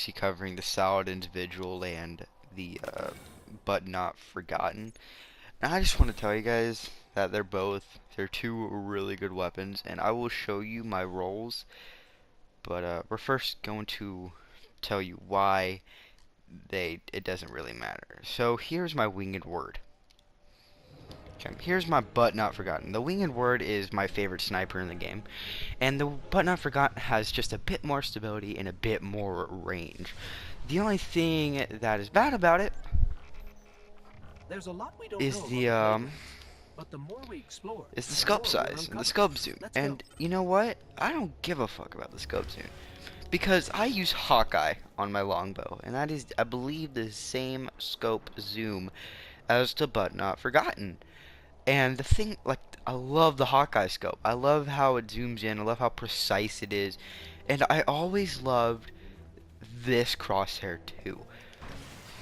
obviously covering the Solid Individual and the But Not Forgotten. And I just want to tell you guys that they're two really good weapons, and I will show you my roles. But we're first going to tell you why it doesn't really matter. So here's my Winged Word. Okay, here's my But Not Forgotten. The Winged Word is my favorite sniper in the game, and the But Not Forgotten has just a bit more stability and a bit more range. The only thing that is bad about it There's a lot we don't is know about the the playground, but the more we explore, is the the scope more we'll size and the uncover. scope zoom. Let's go. And you know what? I don't give a fuck about the scope zoom because I use Hawkeye on my longbow, and that is, I believe, the same scope zoom as the But Not Forgotten. And the thing, like, I love the Hawkeye scope. I love how it zooms in. I love how precise it is. And I always loved this crosshair too.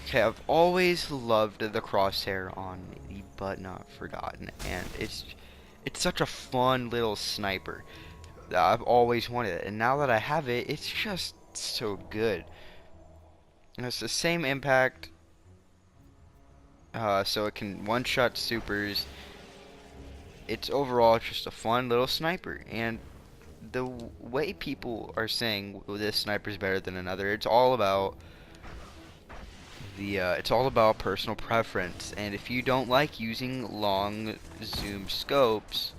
Okay, I've always loved the crosshair on the But Not Forgotten, and it's such a fun little sniper that I've always wanted it. And now that I have it, it's just so good. And it's the same impact, so it can one-shot supers. It's overall just a fun little sniper, and the way people are saying this sniper is better than another, it's all about personal preference. And if you don't like using long zoom scopes,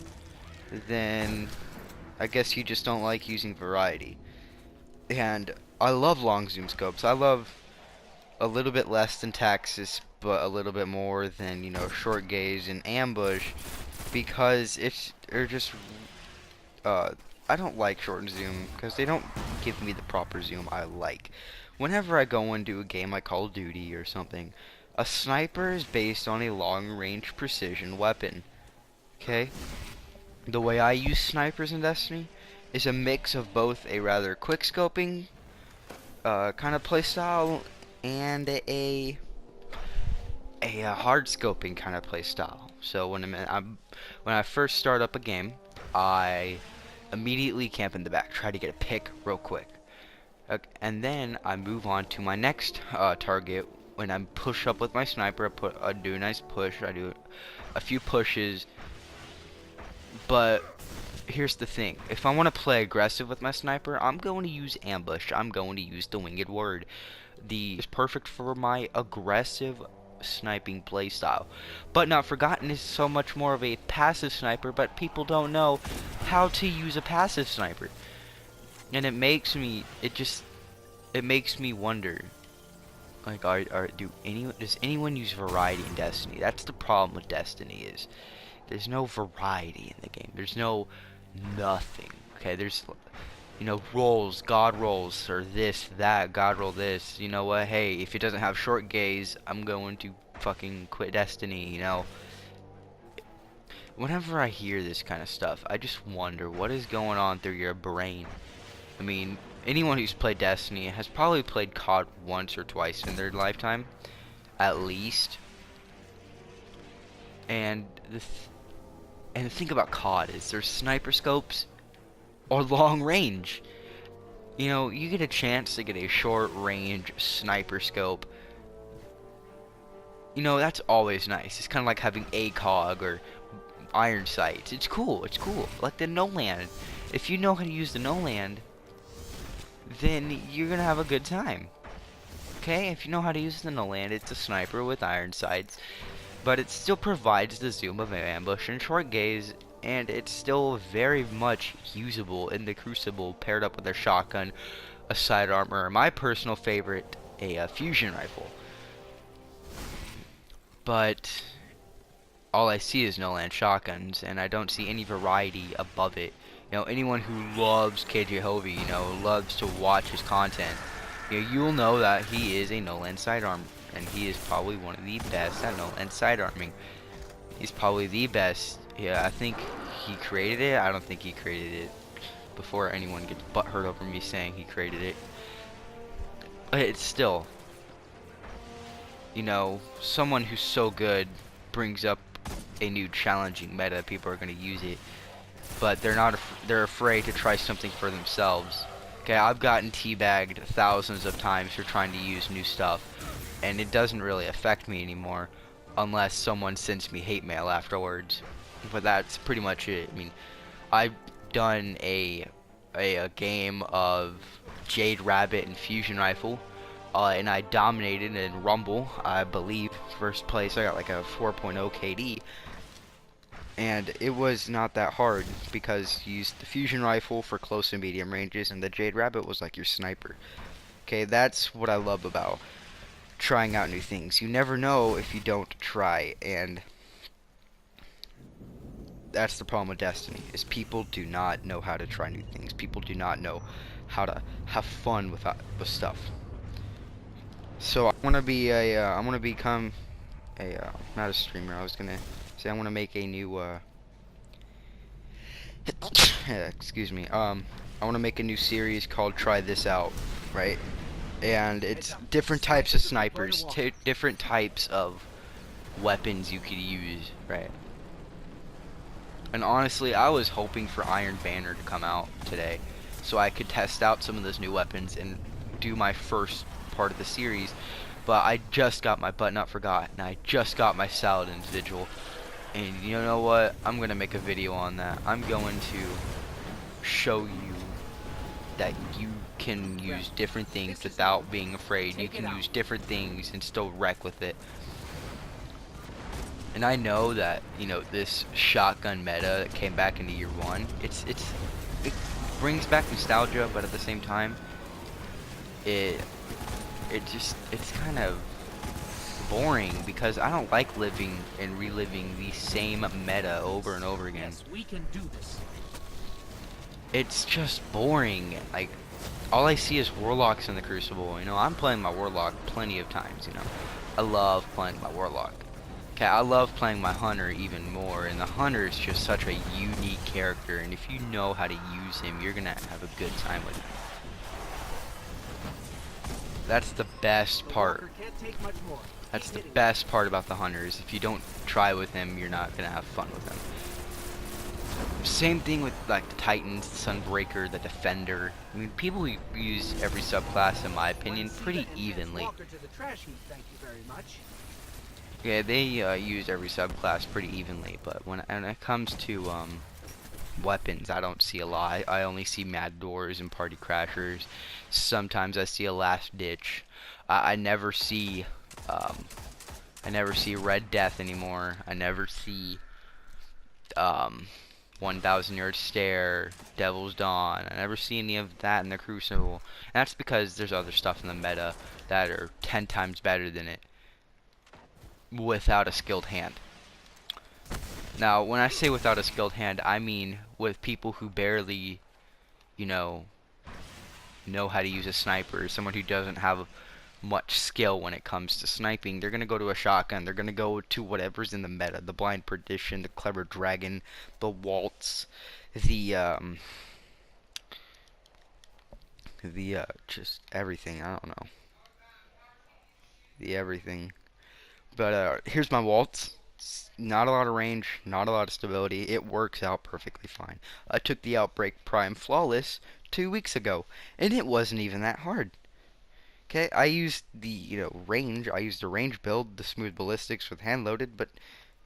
then I guess you just don't like using variety. And I love long zoom scopes. I love a little bit less than Taxus, but a little bit more than, short gaze and ambush, because they're just I don't like short and zoom because they don't give me the proper zoom I like. Whenever I go into a game like Call of Duty or something, a sniper is based on a long-range precision weapon. Okay? The way I use snipers in Destiny is a mix of both a rather quick-scoping kind of playstyle and a hard scoping kind of playstyle. So when I first start up a game, I immediately camp in the back, try to get a pick real quick. And then I move on to my next target. When I push up with my sniper, I do a nice push. I do a few pushes. But here's the thing. If I want to play aggressive with my sniper, I'm going to use ambush. I'm going to use the Winged Word. It's perfect for my aggressive sniping playstyle. But Not Forgotten is so much more of a passive sniper, but people don't know how to use a passive sniper. And it makes me wonder, like, does anyone use variety in Destiny? That's the problem with Destiny, is there's no variety in the game. There's nothing. Okay, there's roles, god rolls, or this, that, god roll this. You know what? Hey, if it doesn't have short gaze, I'm going to fucking quit Destiny, Whenever I hear this kind of stuff, I just wonder what is going on through your brain. I mean, anyone who's played Destiny has probably played COD once or twice in their lifetime, at least. And the thing about COD is there's sniper scopes or long range. You get a chance to get a short range sniper scope. That's always nice. It's kind of like having ACOG or iron sights. It's cool. It's cool. Like the Noland. If you know how to use the Noland, then you're gonna have a good time. Okay? If you know how to use the Noland, it's a sniper with iron sights, but it still provides the zoom of an ambush and short gaze, and it's still very much usable in the Crucible paired up with a shotgun, a sidearm, or my personal favorite, a fusion rifle. But all I see is Noland shotguns, and I don't see any variety above it. Anyone who loves KJ Hovey, loves to watch his content, you'll know that he is a Noland sidearm, and he is probably one of the best at Noland sidearming. He's probably the best. Yeah, I think he created it. I don't think he created it. Before anyone gets butthurt over me saying he created it. But it's still, someone who's so good brings up a new challenging meta. People are going to use it, but they're afraid to try something for themselves. Okay, I've gotten teabagged thousands of times for trying to use new stuff, and it doesn't really affect me anymore unless someone sends me hate mail afterwards. But that's pretty much it. I mean, I've done a game of Jade Rabbit and Fusion Rifle, and I dominated in Rumble, I believe, first place. I got like a 4.0 KD, and it was not that hard because you used the Fusion Rifle for close and medium ranges, and the Jade Rabbit was like your sniper. Okay, that's what I love about trying out new things. You never know if you don't try, and that's the problem with Destiny, is people do not know how to try new things. People do not know how to have fun with stuff. So I want to be I want to become a, not a streamer. I was gonna say I want to make a new, excuse me. I want to make a new series called Try This Out, right? And it's different types of snipers, different types of weapons you could use, right? And honestly, I was hoping for Iron Banner to come out today, so I could test out some of those new weapons and do my first part of the series. But I just got my Button Up Forgot, and I just got my Saladin's Vigil. And you know what? I'm going to make a video on that. I'm going to show you that you can use different things without being afraid. You can use different things and still wreck with it. And I know that, you know, this shotgun meta that came back into year one, it brings back nostalgia, but at the same time, it's kind of boring because I don't like living and reliving the same meta over and over again. Yes, we can do this. It's just boring. Like, all I see is Warlocks in the Crucible. You know, I'm playing my Warlock plenty of times, you know. I love playing my Warlock. Okay, I love playing my Hunter even more, and the Hunter is just such a unique character, and if you know how to use him, you're gonna have a good time with him. That's the best part. That's the best part about the Hunters. If you don't try with him, you're not gonna have fun with him. Same thing with like the Titans, the Sunbreaker, the Defender. I mean, people use every subclass, in my opinion, pretty evenly. Yeah, they use every subclass pretty evenly, but when it comes to weapons, I don't see a lot. I only see Mad Doors and Party Crashers. Sometimes I see a Last Ditch. I never see Red Death anymore. I never see 1,000 Yard Stare, Devil's Dawn. I never see any of that in the Crucible. And that's because there's other stuff in the meta that are 10 times better than it without a skilled hand. Now, when I say without a skilled hand, I mean with people who barely, you know how to use a sniper, someone who doesn't have much skill when it comes to sniping. They're gonna go to a shotgun. They're gonna go to whatever's in the meta: the Blind Perdition, the Clever Dragon, the Waltz, the just everything. I don't know, the everything. But here's my Waltz. Not a lot of range, not a lot of stability. It works out perfectly fine. I took the Outbreak Prime Flawless 2 weeks ago, and it wasn't even that hard. Okay, I used the range. I used the range build, the smooth ballistics with hand loaded, but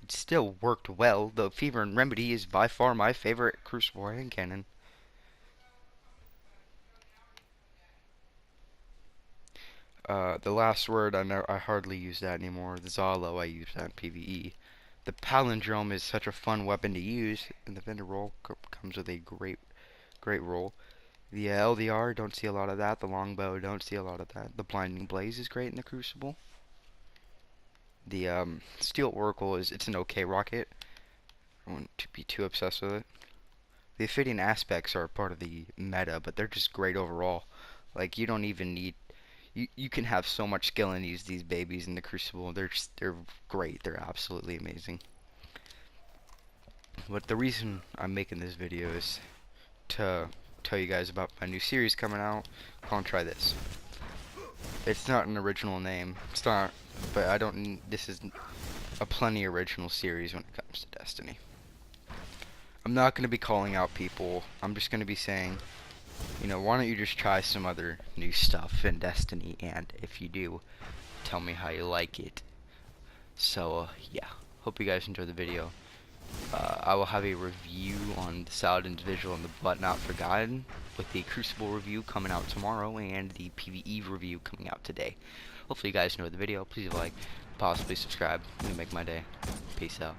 it still worked well. The Fever and Remedy is by far my favorite Crucible hand cannon. The last word, I hardly use that anymore. The Zalo, I use that in PvE. The Palindrome is such a fun weapon to use, and the Vendor roll comes with a great roll. The LDR, don't see a lot of that. The Longbow, don't see a lot of that. The Blinding Blaze is great in the Crucible. The Steel Oracle it's an okay rocket. I don't want to be too obsessed with it. The Ophidian Aspects are part of the meta, but they're just great overall. Like, you don't even need... You can have so much skill in these babies in the Crucible. They're great. They're absolutely amazing. But the reason I'm making this video is to tell you guys about my new series coming out called Try This. It's not an original name. It's not, but I don't. This is a plenty original series when it comes to Destiny. I'm not going to be calling out people. I'm just going to be saying, you know, why don't you just try some other new stuff in Destiny, and if you do, tell me how you like it. So, yeah, hope you guys enjoyed the video. I will have a review on the Saladin's Vigil and the But Not Forgotten, with the Crucible review coming out tomorrow, and the PvE review coming out today. Hopefully you guys enjoyed the video. Please like, possibly subscribe. It'll make my day. Peace out.